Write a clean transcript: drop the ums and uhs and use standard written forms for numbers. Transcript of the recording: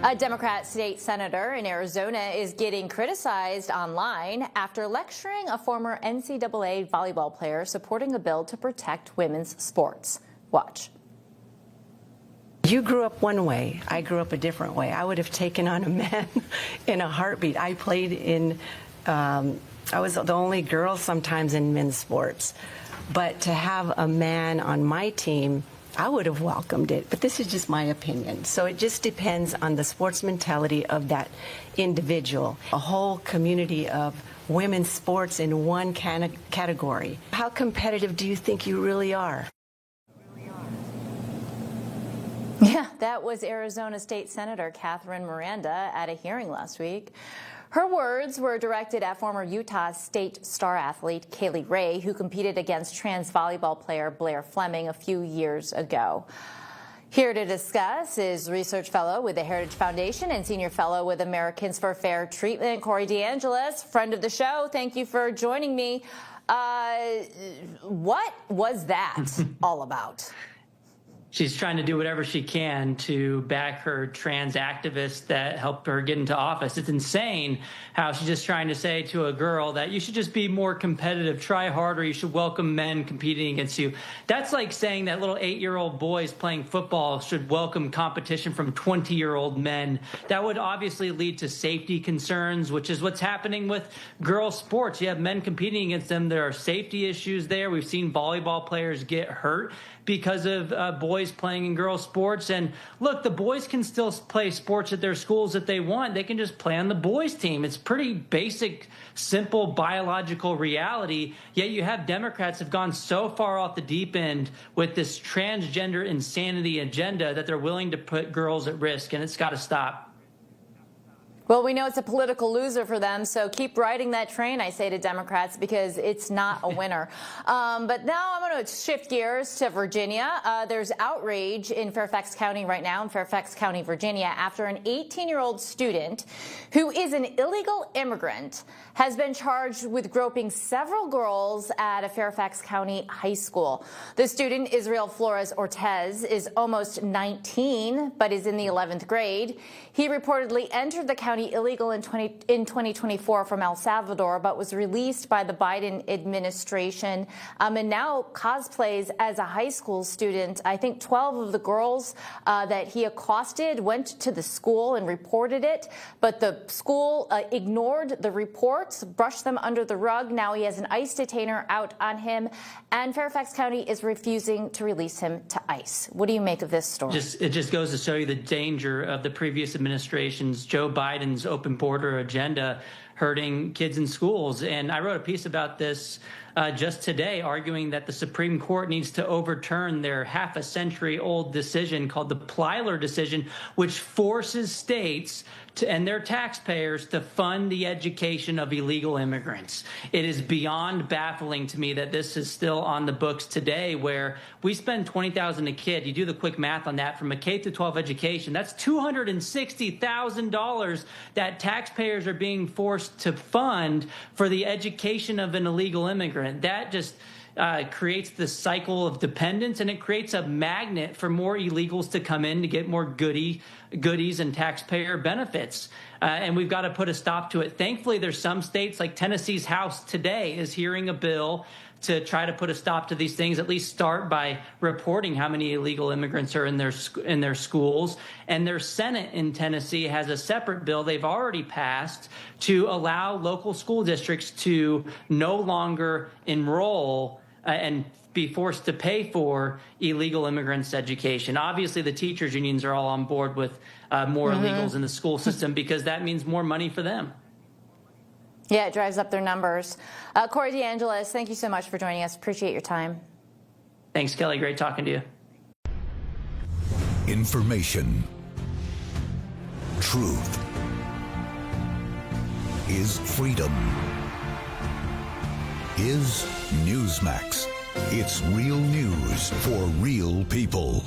A Democrat state senator in Arizona is getting criticized online after lecturing a former NCAA volleyball player supporting a bill to protect women's sports. Watch. You grew up one way. I grew up a different way. I would have taken on a man in a heartbeat. I played in, I was the only girl sometimes in men's sports. But to have a man on my team, I would have welcomed it, but this is just my opinion. So it just depends on the sports mentality of that individual. A whole community of women's sports in one category. How competitive do you think you really are? Yeah, that was Arizona State Senator Catherine Miranda at a hearing last week. Her words were directed at former Utah State star athlete Kaylee Ray, who competed against trans volleyball player Blair Fleming a few years ago. Here to discuss is research fellow with the Heritage Foundation and senior fellow with Americans for Fair Treatment, Corey DeAngelis, friend of the show. Thank you for joining me. What was that all about? She's trying to do whatever she can to back her trans activists that helped her get into office. It's insane how she's just trying to say to a girl that you should just be more competitive, try harder, you should welcome men competing against you. That's like saying that little 8-year-old boys playing football should welcome competition from 20-year-old men. That would obviously lead to safety concerns, which is what's happening with girls' sports. You have men competing against them. There are safety issues there. We've seen volleyball players get hurt because of boys playing in girls' sports. And look, the boys can still play sports at their schools if they want. They can just play on the boys' team. It's pretty basic, simple biological reality. Yet you have Democrats have gone so far off the deep end with this transgender insanity agenda that they're willing to put girls at risk, and it's got to stop. Well, we know it's a political loser for them, so keep riding that train, I say to Democrats, because it's not a winner. But now I'm going to shift gears to Virginia. There's outrage in Fairfax County right now, in Fairfax County, Virginia, after an 18-year-old student who is an illegal immigrant has been charged with groping several girls at a Fairfax County high school. The student, Israel Flores Ortez, is almost 19, but is in the 11th grade. He reportedly entered the county illegal in 2024 from El Salvador, but was released by the Biden administration and now cosplays as a high school student. I think 12 of the girls that he accosted went to the school and reported it, but the school ignored the reports, brushed them under the rug. Now he has an ICE detainer out on him, and Fairfax County is refusing to release him to ICE. What do you make of this story? It just goes to show you the danger of the previous administration's Joe Biden's open border agenda hurting kids in schools. And I wrote a piece about this just today, arguing that the Supreme Court needs to overturn their half-a-century-old decision called the Plyler decision, which forces states and their taxpayers to fund the education of illegal immigrants. It is beyond baffling to me that this is still on the books today, where we spend $20,000 a kid. You do the quick math on that from a K through 12 education. That's $260,000 that taxpayers are being forced to fund for the education of an illegal immigrant. That just creates this cycle of dependence, and it creates a magnet for more illegals to come in to get more goodies and taxpayer benefits. And we've got to put a stop to it. Thankfully, there's some states like Tennessee's House today is hearing a bill to try to put a stop to these things, at least start by reporting how many illegal immigrants are in their schools. And their Senate in Tennessee has a separate bill they've already passed to allow local school districts to no longer enroll and be forced to pay for illegal immigrants' education. Obviously, the teachers' unions are all on board with more illegals in the school system because that means more money for them. Yeah, it drives up their numbers. Corey DeAngelis, thank you so much for joining us. Appreciate your time. Thanks, Kelly. Great talking to you. Information. Truth. Is freedom. Is Newsmax. It's real news for real people.